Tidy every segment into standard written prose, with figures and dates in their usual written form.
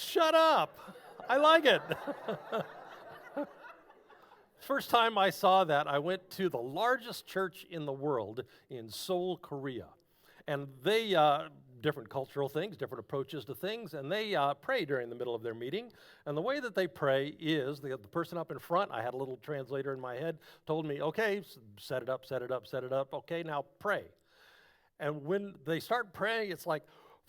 Shut up. I like it. First time I saw that, I went to the largest church in the world in Seoul, Korea. And they, different cultural things, different approaches to things, and they pray during the middle of their meeting. And the way that they pray is the person up in front, I had a little translator in my head, told me, okay, set it up, set it up, set it up. Okay, now pray. And when they start praying, it's like,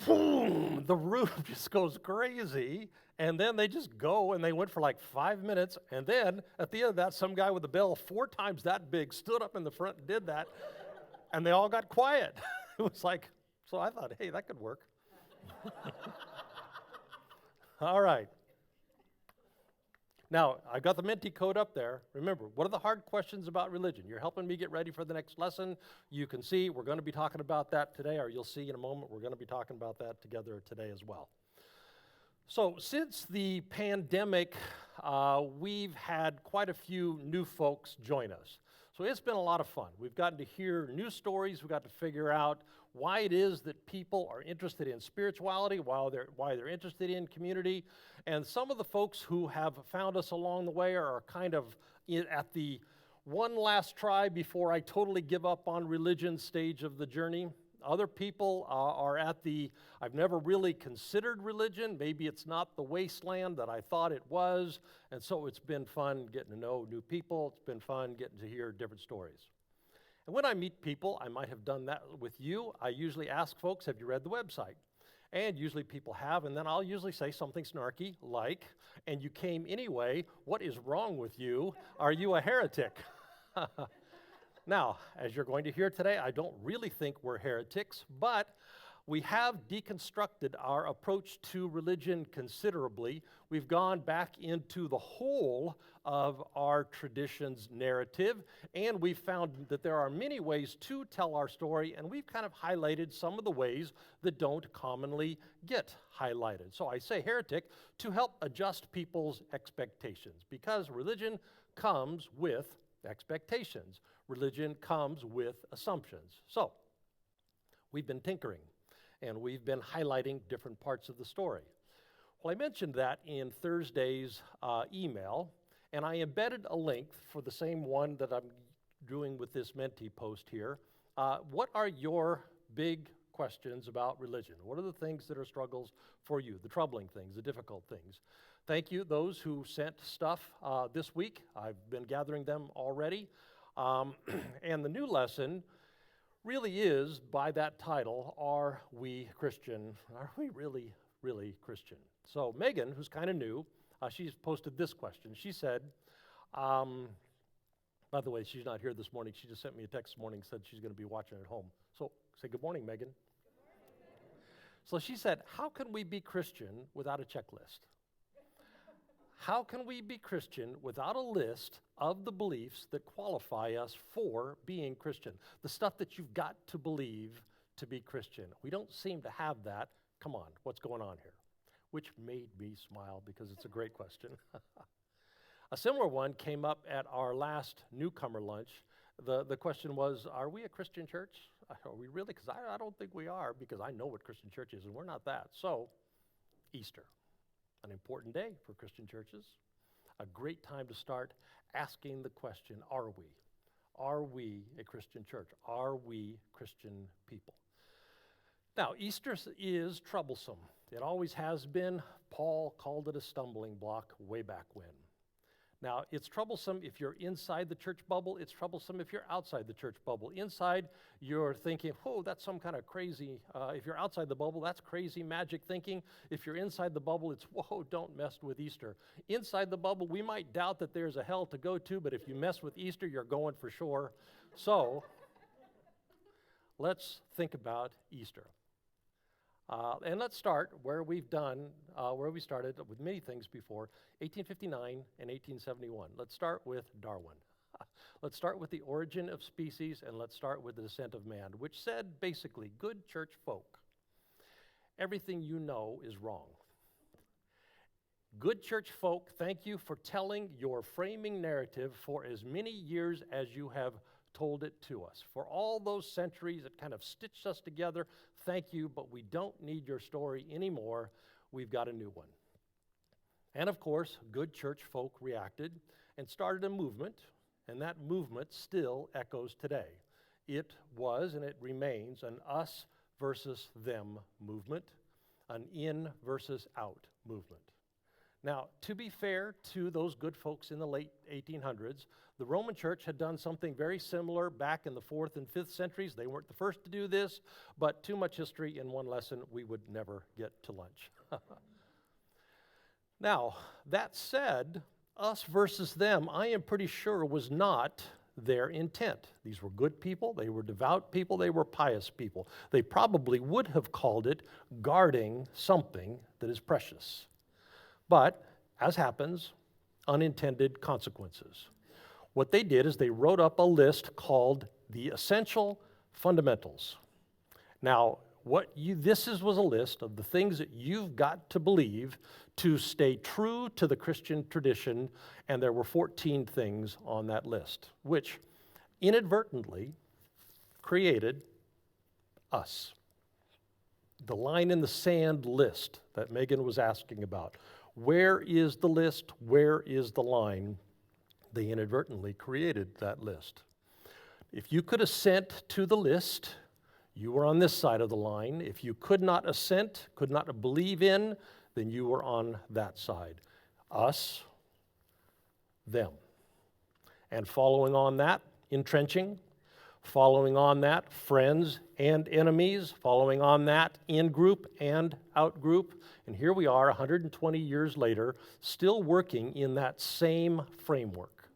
boom, the room just goes crazy. And then they just go, and they went for like 5 minutes. And then at the end of that, some guy with a bell 4 times that big stood up in the front and did that. And they all got quiet. It was like, so I thought, hey, that could work. All right. Now, I've got the Menti code up there. Remember, what are the hard questions about religion? You're helping me get ready for the next lesson. You can see we're going to be talking about that today, or you'll see in a moment we're going to be talking about that together today as well. So since the pandemic, we've had quite a few new folks join us. So it's been a lot of fun. We've gotten to hear new stories. We've got to figure out why it is that people are interested in spirituality, why they're interested in community. And some of the folks who have found us along the way are kind of at the one last try before I totally give up on religion stage of the journey. Other people are at the, I've never really considered religion. Maybe it's not the wasteland that I thought it was. And so it's been fun getting to know new people. It's been fun getting to hear different stories. And when I meet people, I might have done that with you. I usually ask folks, have you read the website? And usually people have, and then I'll usually say something snarky like, and you came anyway, what is wrong with you? Are you a heretic? Now, as you're going to hear today, I don't really think we're heretics, but we have deconstructed our approach to religion considerably. We've gone back into the whole of our tradition's narrative, and we've found that there are many ways to tell our story, and we've kind of highlighted some of the ways that don't commonly get highlighted. So I say heretic to help adjust people's expectations, because religion comes with expectations. Religion comes with assumptions. So we've been tinkering, and we've been highlighting different parts of the story. Well, I mentioned that in Thursday's email, and I embedded a link for the same one that I'm doing with this Menti post here. What are your big questions about religion? What are the things that are struggles for you, the troubling things, the difficult things? Thank you, those who sent stuff this week. I've been gathering them already. And the new lesson really is, by that title, Are We Christian? Are we really, really Christian? So Megan, who's kind of new, she's posted this question. She said, by the way, she's not here this morning. She just sent me a text this morning, said she's going to be watching at home. So say good morning, Megan. So she said, how can we be Christian without a checklist? How can we be Christian without a list of the beliefs that qualify us for being Christian? The stuff that you've got to believe to be Christian. We don't seem to have that. Come on, what's going on here? Which made me smile because it's a great question. A similar one came up at our last newcomer lunch. The question was, are we a Christian church? Are we really? Because I don't think we are, because I know what Christian church is, and we're not that. So, Easter. An important day for Christian churches, a great time to start asking the question, are we? Are we a Christian church? Are we Christian people? Now, Easter is troublesome. It always has been. Paul called it a stumbling block way back when. Now, it's troublesome if you're inside the church bubble. It's troublesome if you're outside the church bubble. Inside, you're thinking, oh, that's some kind of crazy. If you're outside the bubble, that's crazy magic thinking. If you're inside the bubble, it's, whoa, don't mess with Easter. Inside the bubble, we might doubt that there's a hell to go to, but if you mess with Easter, you're going for sure. So, let's think about Easter. And let's start where we started with many things before, 1859 and 1871. Let's start with Darwin. Let's start with the origin of species, and let's start with the descent of man, which said basically, good church folk, everything you know is wrong. Good church folk, thank you for telling your framing narrative for as many years as you have told it to us. For all those centuries that kind of stitched us together, thank you, but we don't need your story anymore. We've got a new one. And of course, good church folk reacted and started a movement, and that movement still echoes today. It was and it remains an us versus them movement, an in versus out movement. Now, to be fair to those good folks in the late 1800s, the Roman Church had done something very similar back in the 4th and 5th centuries. They weren't the first to do this, but too much history in one lesson, we would never get to lunch. Now, that said, us versus them, I am pretty sure was not their intent. These were good people, they were devout people, they were pious people. They probably would have called it guarding something that is precious. But, as happens, unintended consequences. What they did is they wrote up a list called the Essential Fundamentals. Now, this was a list of the things that you've got to believe to stay true to the Christian tradition, and there were 14 things on that list, which inadvertently created us. The line in the sand list that Megan was asking about. Where is the list? Where is the line? They inadvertently created that list. If you could assent to the list, you were on this side of the line. If you could not assent, could not believe in, then you were on that side. Us, them. And following on that, entrenching. Following on that, friends and enemies. Following on that, in-group and out-group. And here we are, 120 years later, still working in that same framework.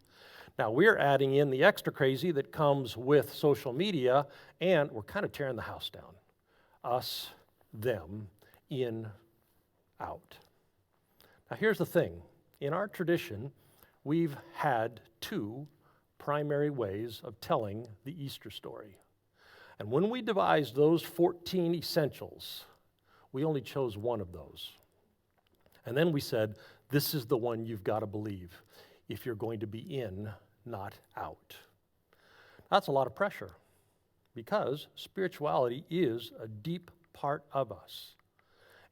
Now, we're adding in the extra crazy that comes with social media, and we're kind of tearing the house down. Us, them, in, out. Now, here's the thing. In our tradition, we've had two primary ways of telling the Easter story. And when we devised those 14 essentials, we only chose one of those. And then we said, this is the one you've got to believe if you're going to be in, not out. That's a lot of pressure because spirituality is a deep part of us.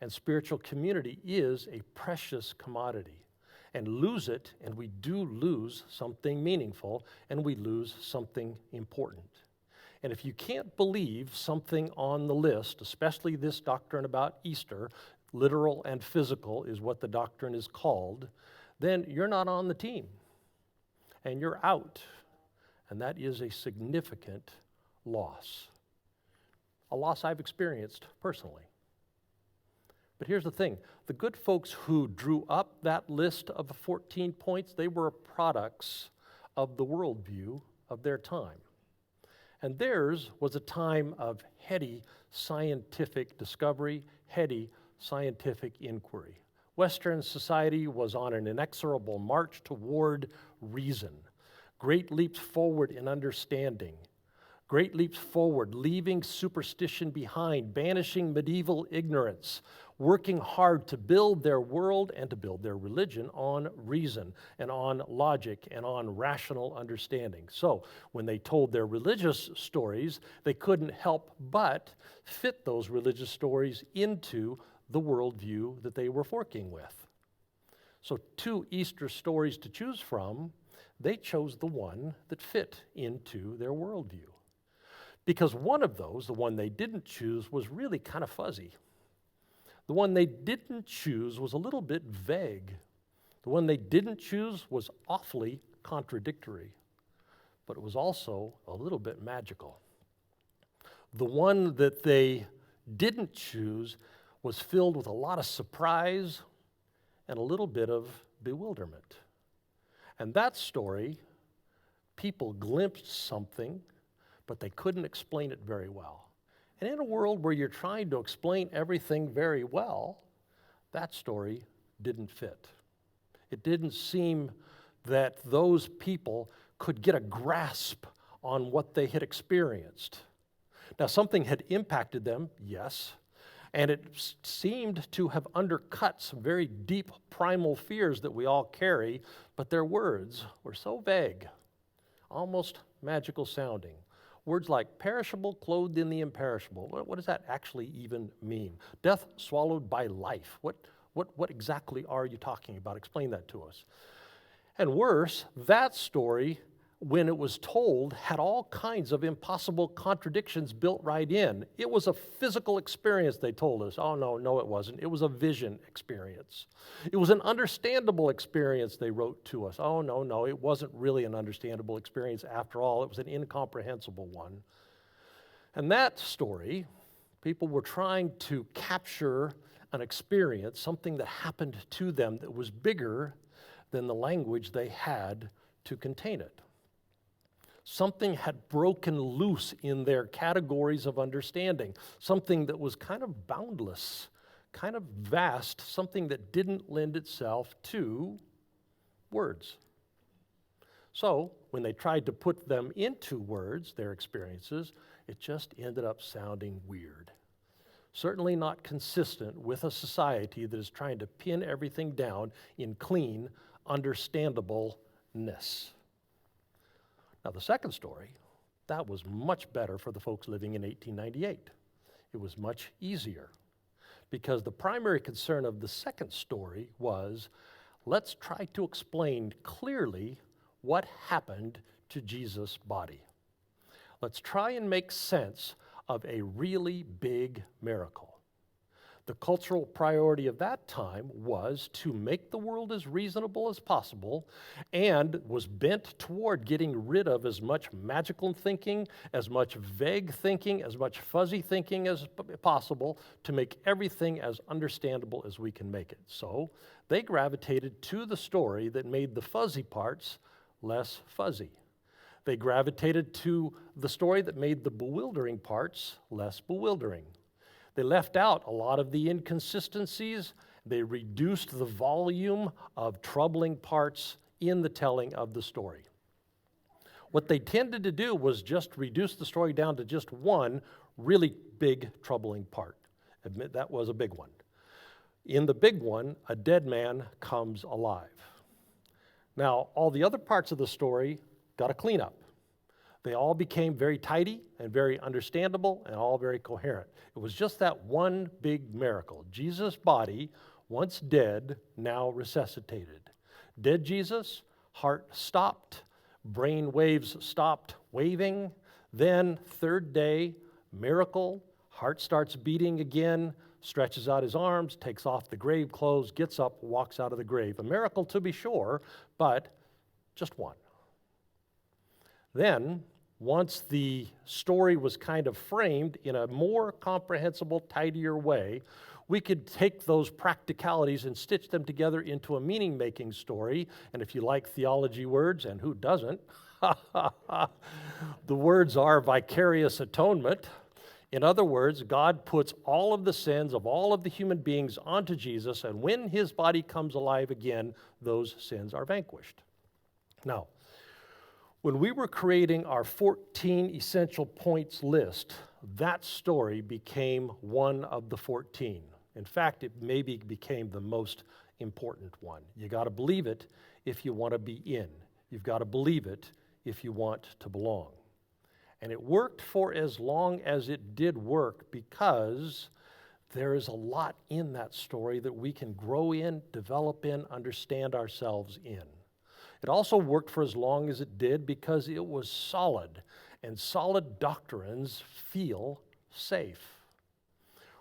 And spiritual community is a precious commodity. And lose it, and we do lose something meaningful, and we lose something important. And if you can't believe something on the list, especially this doctrine about Easter, literal and physical is what the doctrine is called, then you're not on the team, and you're out. And that is a significant loss. A loss I've experienced personally. But here's the thing. The good folks who drew up that list of 14 points, they were products of the worldview of their time. And theirs was a time of heady scientific discovery, heady scientific inquiry. Western society was on an inexorable march toward reason. Great leaps forward in understanding. Great leaps forward, leaving superstition behind, banishing medieval ignorance, working hard to build their world and to build their religion on reason and on logic and on rational understanding. So when they told their religious stories, they couldn't help but fit those religious stories into the worldview that they were working with. So two Easter stories to choose from, they chose the one that fit into their worldview. Because one of those, the one they didn't choose, was really kind of fuzzy. The one they didn't choose was a little bit vague. The one they didn't choose was awfully contradictory, but it was also a little bit magical. The one that they didn't choose was filled with a lot of surprise and a little bit of bewilderment. And that story, people glimpsed something, but they couldn't explain it very well. And in a world where you're trying to explain everything very well, that story didn't fit. It didn't seem that those people could get a grasp on what they had experienced. Now, something had impacted them, yes, and it seemed to have undercut some very deep primal fears that we all carry, but their words were so vague, almost magical sounding. Words like perishable, clothed in the imperishable. What does that actually even mean? Death swallowed by life. What What exactly are you talking about? Explain that to us. And worse, that story, when it was told, had all kinds of impossible contradictions built right in. It was a physical experience, they told us. Oh, no, it wasn't. It was a vision experience. It was an understandable experience, they wrote to us. Oh, no, it wasn't really an understandable experience after all. It was an incomprehensible one. And that story, people were trying to capture an experience, something that happened to them that was bigger than the language they had to contain it. Something had broken loose in their categories of understanding, something that was kind of boundless, kind of vast, something that didn't lend itself to words. So when they tried to put them into words, their experiences, it just ended up sounding weird. Certainly not consistent with a society that is trying to pin everything down in clean, understandableness. Now, the second story, that was much better for the folks living in 1898. It was much easier because the primary concern of the second story was, let's try to explain clearly what happened to Jesus' body. Let's try and make sense of a really big miracle. The cultural priority of that time was to make the world as reasonable as possible and was bent toward getting rid of as much magical thinking, as much vague thinking, as much fuzzy thinking as possible to make everything as understandable as we can make it. So they gravitated to the story that made the fuzzy parts less fuzzy. They gravitated to the story that made the bewildering parts less bewildering. They left out a lot of the inconsistencies. They reduced the volume of troubling parts in the telling of the story. What they tended to do was just reduce the story down to just one really big troubling part. Admit that was a big one. In the big one, a dead man comes alive. Now, all the other parts of the story got a cleanup. They all became very tidy and very understandable and all very coherent. It was just that one big miracle. Jesus' body, once dead, now resuscitated. Dead Jesus, heart stopped, brain waves stopped waving. Then, third day, miracle, heart starts beating again, stretches out his arms, takes off the grave clothes, gets up, walks out of the grave. A miracle to be sure, but just one. Then, once the story was kind of framed in a more comprehensible, tidier way, we could take those practicalities and stitch them together into a meaning-making story. And if you like theology words, and who doesn't, the words are vicarious atonement. In other words, God puts all of the sins of all of the human beings onto Jesus, and when his body comes alive again, those sins are vanquished. Now, when we were creating our 14 essential points list, that story became one of the 14. In fact, it maybe became the most important one. You got to believe it if you want to be in. You've got to believe it if you want to belong. And it worked for as long as it did work because there is a lot in that story that we can grow in, develop in, understand ourselves in. It also worked for as long as it did because it was solid, and solid doctrines feel safe.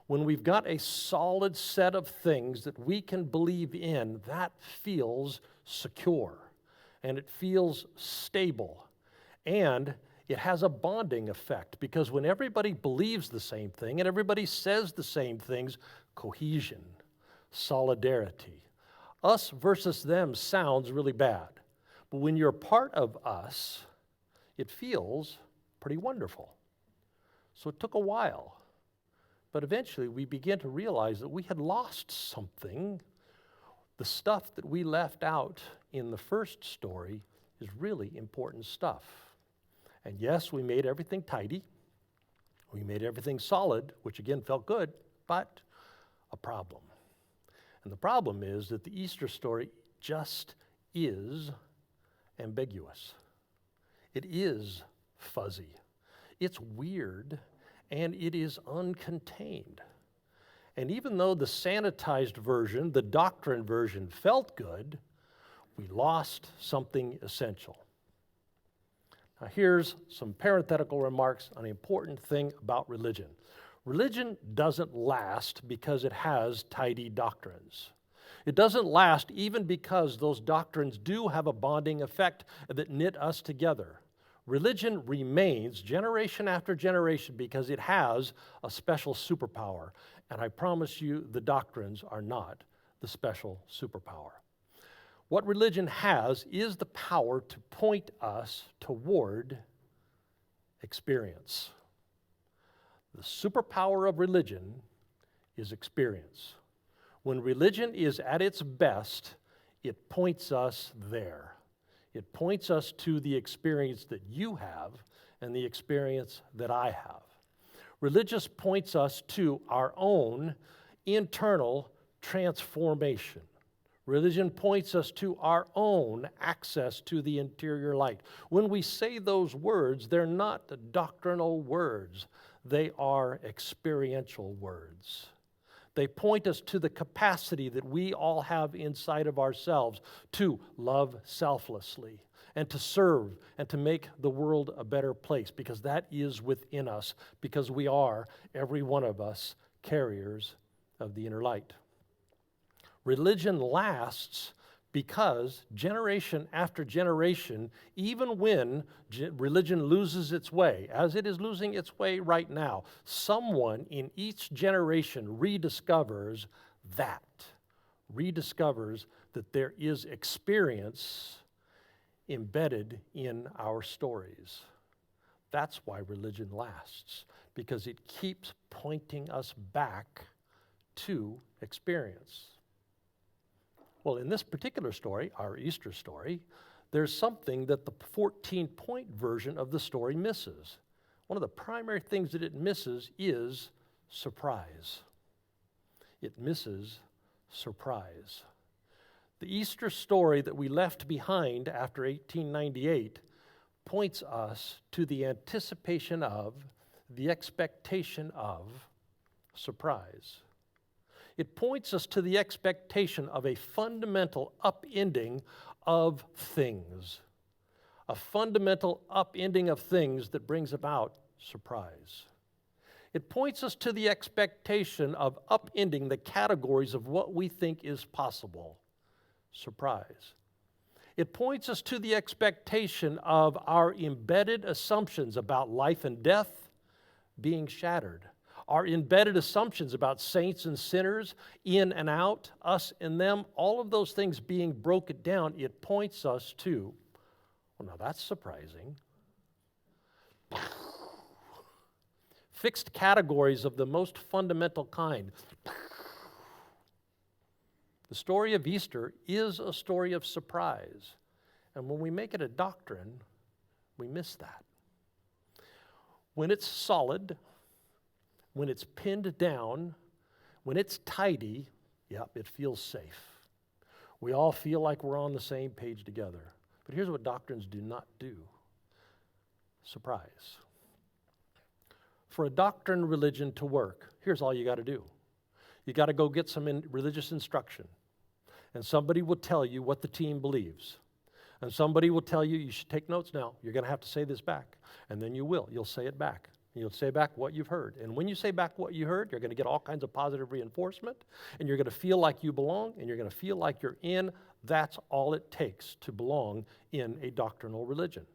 When we've got a solid set of things that we can believe in, that feels secure, and it feels stable, and it has a bonding effect because when everybody believes the same thing and everybody says the same things, cohesion, solidarity. Us versus them sounds really bad. But when you're part of us, it feels pretty wonderful. So it took a while. But eventually we began to realize that we had lost something. The stuff that we left out in the first story is really important stuff. And yes, we made everything tidy. We made everything solid, which again felt good, but a problem. And the problem is that the Easter story just is ambiguous. It is fuzzy. It's weird, and it is uncontained. And even though the sanitized version, the doctrine version, felt good, we lost something essential. Now here's some parenthetical remarks on an important thing about religion. Religion doesn't last because it has tidy doctrines. It doesn't last even because those doctrines do have a bonding effect that knit us together. Religion remains generation after generation because it has a special superpower. And I promise you, the doctrines are not the special superpower. What religion has is the power to point us toward experience. The superpower of religion is experience. When religion is at its best, it points us there. It points us to the experience that you have and the experience that I have. Religious points us to our own internal transformation. Religion points us to our own access to the interior light. When we say those words, they're not doctrinal words. They are experiential words. They point us to the capacity that we all have inside of ourselves to love selflessly and to serve and to make the world a better place, because that is within us, because we are, every one of us, carriers of the inner light. Religion lasts because generation after generation, even when religion loses its way, as it is losing its way right now, someone in each generation rediscovers that there is experience embedded in our stories. That's why religion lasts, because it keeps pointing us back to experience. Well, in this particular story, our Easter story, there's something that the 14-point version of the story misses. One of the primary things that it misses is surprise. It misses surprise. The Easter story that we left behind after 1898 points us to the anticipation of, the expectation of surprise. It points us to the expectation of a fundamental upending of things. A fundamental upending of things that brings about surprise. It points us to the expectation of upending the categories of what we think is possible. Surprise. It points us to the expectation of our embedded assumptions about life and death being shattered. Our embedded assumptions about saints and sinners, in and out, us and them, all of those things being broken down, it points us to, well, now that's surprising. Fixed categories of the most fundamental kind. The story of Easter is a story of surprise. And when we make it a doctrine, we miss that. When it's solid, when it's pinned down, when it's tidy, yep, it feels safe. We all feel like we're on the same page together. But here's what doctrines do not do. Surprise. For a doctrine religion to work, here's all you got to do. You got to go get some religious instruction. And somebody will tell you what the team believes. And somebody will tell you, you should take notes now. You're going to have to say this back. And then you will. You'll say it back. You'll say back what you've heard. And when you say back what you heard, you're going to get all kinds of positive reinforcement, and you're going to feel like you belong, and you're going to feel like you're in. That's all it takes to belong in a doctrinal religion.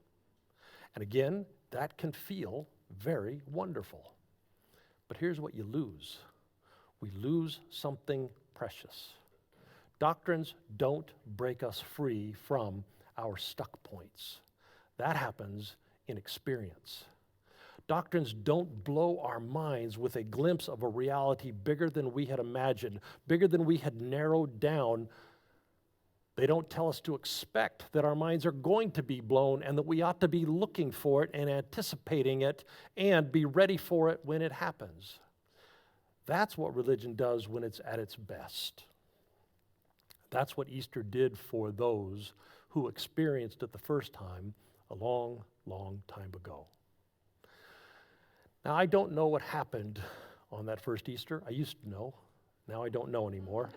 And again, that can feel very wonderful. But here's what you lose. We lose something precious. Doctrines don't break us free from our stuck points. That happens in experience. Doctrines don't blow our minds with a glimpse of a reality bigger than we had imagined, bigger than we had narrowed down. They don't tell us to expect that our minds are going to be blown and that we ought to be looking for it and anticipating it and be ready for it when it happens. That's what religion does when it's at its best. That's what Easter did for those who experienced it the first time a long, long time ago. Now, I don't know what happened on that first Easter. I used to know. Now I don't know anymore.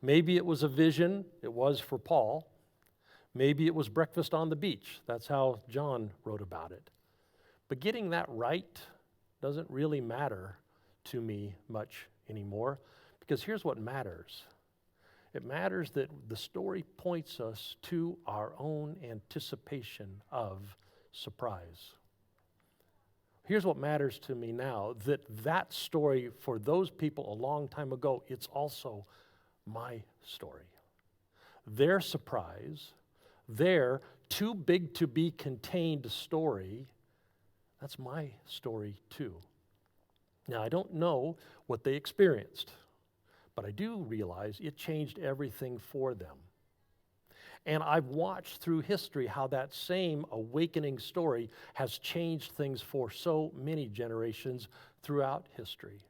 Maybe it was a vision. It was for Paul. Maybe it was breakfast on the beach. That's how John wrote about it. But getting that right doesn't really matter to me much anymore, because here's what matters. It matters that the story points us to our own anticipation of surprise. Here's what matters to me now, that story for those people a long time ago, it's also my story. Their surprise, their too big to be contained story, that's my story too. Now, I don't know what they experienced, but I do realize it changed everything for them. And I've watched through history how that same awakening story has changed things for so many generations throughout history.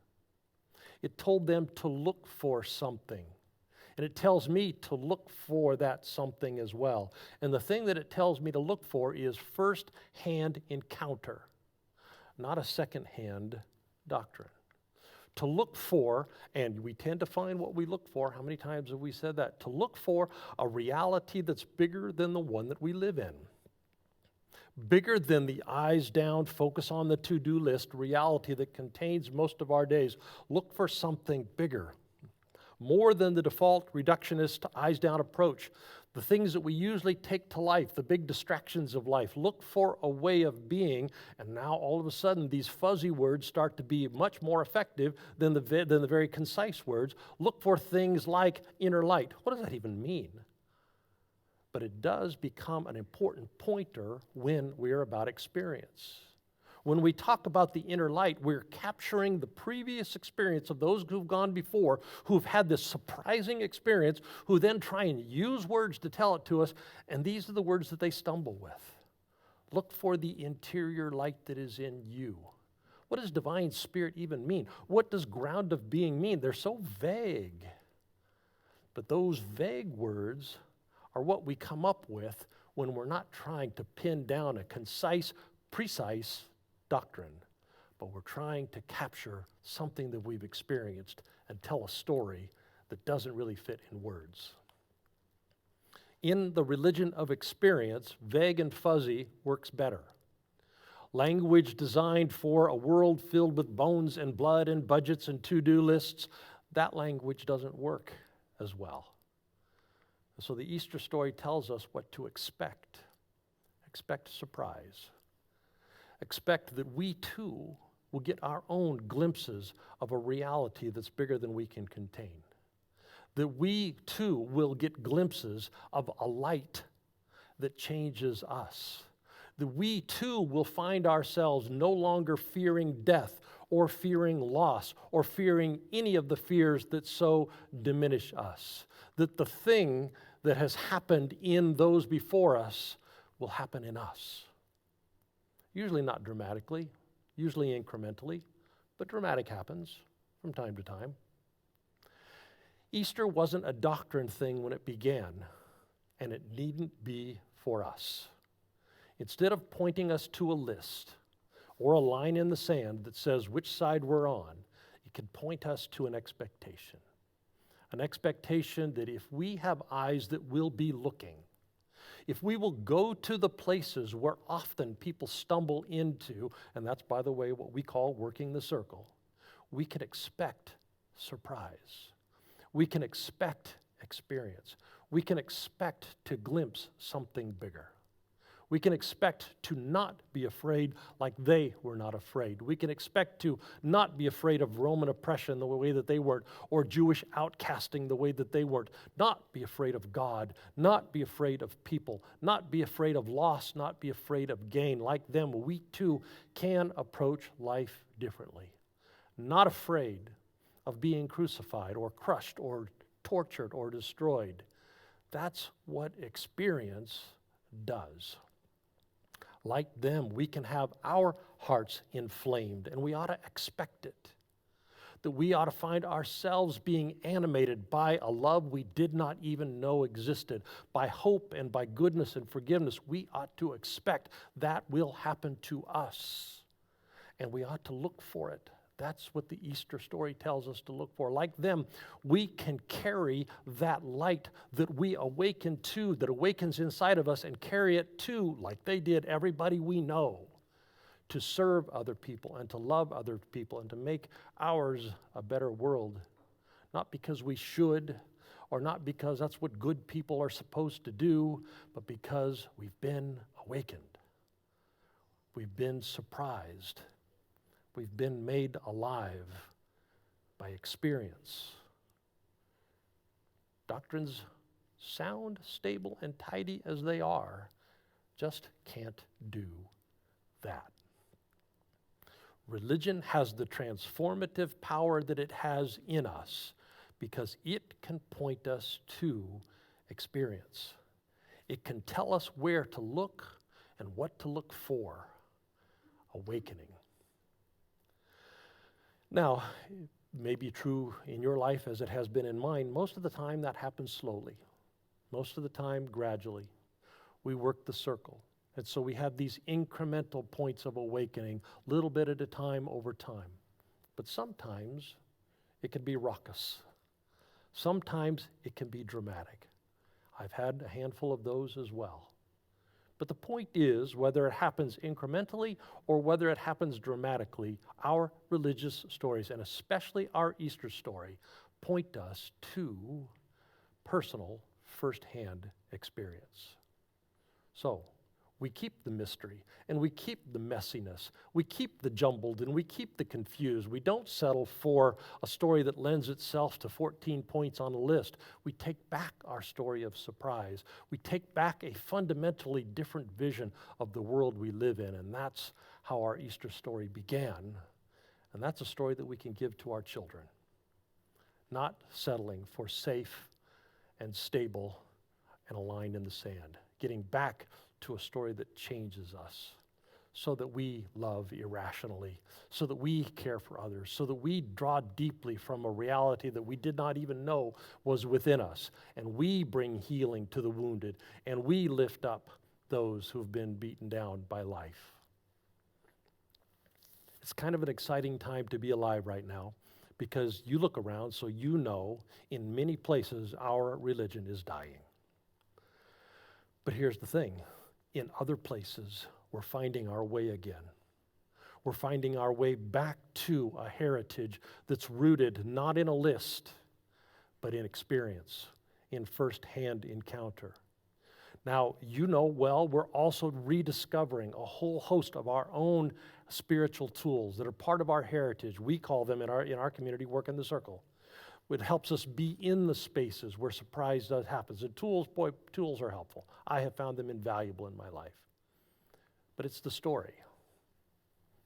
It told them to look for something. And it tells me to look for that something as well. And the thing that it tells me to look for is first-hand encounter, not a second-hand doctrine. To look for, and we tend to find what we look for. How many times have we said that? To look for a reality that's bigger than the one that we live in. Bigger than the eyes down, focus on the to-do list reality that contains most of our days. Look for something bigger. More than the default reductionist eyes down approach. The things that we usually take to life, the big distractions of life. Look for a way of being, and now all of a sudden these fuzzy words start to be much more effective than the very concise words. Look for things like inner light. What does that even mean? But it does become an important pointer when we're about experience. When we talk about the inner light, we're capturing the previous experience of those who've gone before, who've had this surprising experience, who then try and use words to tell it to us, and these are the words that they stumble with. Look for the interior light that is in you. What does divine spirit even mean? What does ground of being mean? They're so vague. But those vague words are what we come up with when we're not trying to pin down a concise, precise doctrine, but we're trying to capture something that we've experienced and tell a story that doesn't really fit in words. In the religion of experience, vague and fuzzy works better. Language designed for a world filled with bones and blood and budgets and to-do lists, that language doesn't work as well. So the Easter story tells us what to expect. Expect surprise. Expect that we too will get our own glimpses of a reality that's bigger than we can contain. That we too will get glimpses of a light that changes us. That we too will find ourselves no longer fearing death or fearing loss or fearing any of the fears that so diminish us. That the thing that has happened in those before us will happen in us. Usually not dramatically, usually incrementally, but dramatic happens from time to time. Easter wasn't a doctrine thing when it began, and it needn't be for us. Instead of pointing us to a list or a line in the sand that says which side we're on, it can point us to an expectation. An expectation that if we have eyes that will be looking, if we will go to the places where often people stumble into, and that's, by the way, what we call working the circle, we can expect surprise. We can expect experience. We can expect to glimpse something bigger. We can expect to not be afraid like they were not afraid. We can expect to not be afraid of Roman oppression the way that they weren't, or Jewish outcasting the way that they weren't. Not be afraid of God, not be afraid of people, not be afraid of loss, not be afraid of gain. Like them, we too can approach life differently. Not afraid of being crucified or crushed or tortured or destroyed. That's what experience does. Like them, we can have our hearts inflamed, and we ought to expect it. That we ought to find ourselves being animated by a love we did not even know existed, by hope and by goodness and forgiveness. We ought to expect that will happen to us, and we ought to look for it That's what the Easter story tells us to look for. Like them, we can carry that light that we awaken to, that awakens inside of us, and carry it to, like they did, everybody we know, to serve other people and to love other people and to make ours a better world. Not because we should, or not because that's what good people are supposed to do, but because we've been awakened. We've been surprised. We've been made alive by experience. Doctrines, sound, stable, and tidy as they are, just can't do that. Religion has the transformative power that it has in us because it can point us to experience. It can tell us where to look and what to look for. Awakening. Now, it may be true in your life as it has been in mine. Most of the time that happens slowly. Most of the time gradually. We work the circle. And so we have these incremental points of awakening, little bit at a time over time. But sometimes it can be raucous. Sometimes it can be dramatic. I've had a handful of those as well. But the point is, whether it happens incrementally or whether it happens dramatically, our religious stories, and especially our Easter story, point us to personal, firsthand experience. So, we keep the mystery, and we keep the messiness. We keep the jumbled, and we keep the confused. We don't settle for a story that lends itself to 14 points on a list. We take back our story of surprise. We take back a fundamentally different vision of the world we live in, and that's how our Easter story began. And that's a story that we can give to our children. Not settling for safe and stable and a line in the sand. Getting back to a story that changes us so that we love irrationally, so that we care for others, so that we draw deeply from a reality that we did not even know was within us, and we bring healing to the wounded, and we lift up those who've been beaten down by life. It's kind of an exciting time to be alive right now because you look around so you know in many places our religion is dying. But here's the thing. In other places, we're finding our way again. We're finding our way back to a heritage that's rooted not in a list, but in experience, in firsthand encounter. Now, you know well, we're also rediscovering a whole host of our own spiritual tools that are part of our heritage. We call them in our community, work in the circle. It helps us be in the spaces where surprise does happen. And tools are helpful. I have found them invaluable in my life. But it's the story.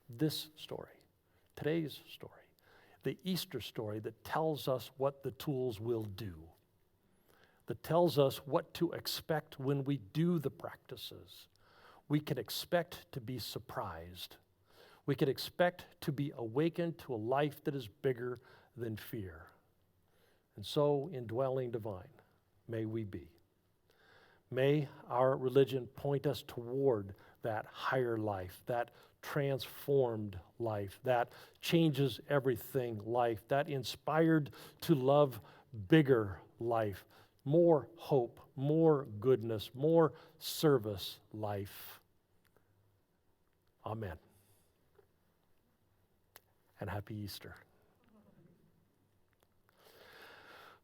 This story. Today's story. The Easter story that tells us what the tools will do. That tells us what to expect when we do the practices. We can expect to be surprised. We can expect to be awakened to a life that is bigger than fear. And so, indwelling divine, may we be. May our religion point us toward that higher life, that transformed life, that changes everything life, that inspired to love bigger life, more hope, more goodness, more service life. Amen. And happy Easter.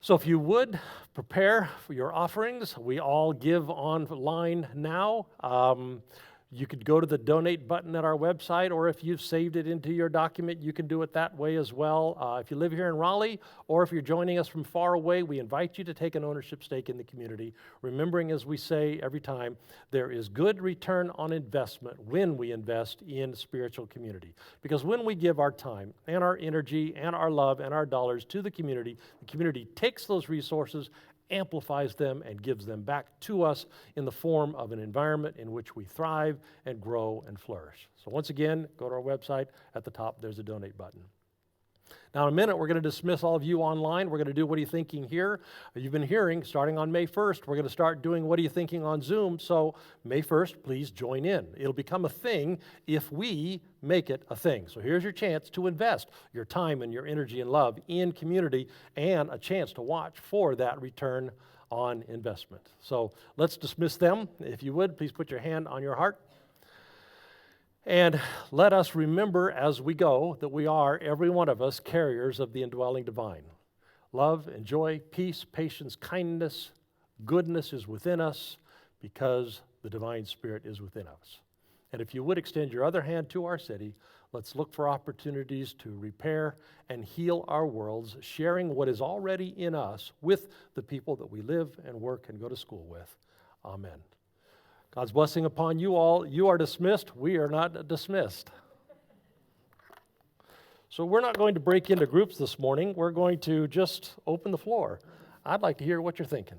So if you would, prepare for your offerings. We all give online now. You could go to the donate button at our website, or if you've saved it into your document, you can do it that way as well. If you live here in Raleigh, or if you're joining us from far away, we invite you to take an ownership stake in the community, remembering, as we say every time, there is good return on investment when we invest in spiritual community. Because when we give our time and our energy and our love and our dollars to the community takes those resources, amplifies them, and gives them back to us in the form of an environment in which we thrive and grow and flourish. So once again, go to our website. At the top, there's a donate button. Now, in a minute, we're going to dismiss all of you online. We're going to do What Are You Thinking here? You've been hearing, starting on May 1st, we're going to start doing What Are You Thinking on Zoom. So May 1st, please join in. It'll become a thing if we make it a thing. So here's your chance to invest your time and your energy and love in community, and a chance to watch for that return on investment. So let's dismiss them. If you would, please put your hand on your heart. And let us remember as we go that we are, every one of us, carriers of the indwelling divine. Love and joy, peace, patience, kindness, goodness is within us because the divine spirit is within us. And if you would extend your other hand to our city, let's look for opportunities to repair and heal our worlds, sharing what is already in us with the people that we live and work and go to school with. Amen. God's blessing upon you all. You are dismissed. We are not dismissed. So we're not going to break into groups this morning. We're going to just open the floor. I'd like to hear what you're thinking.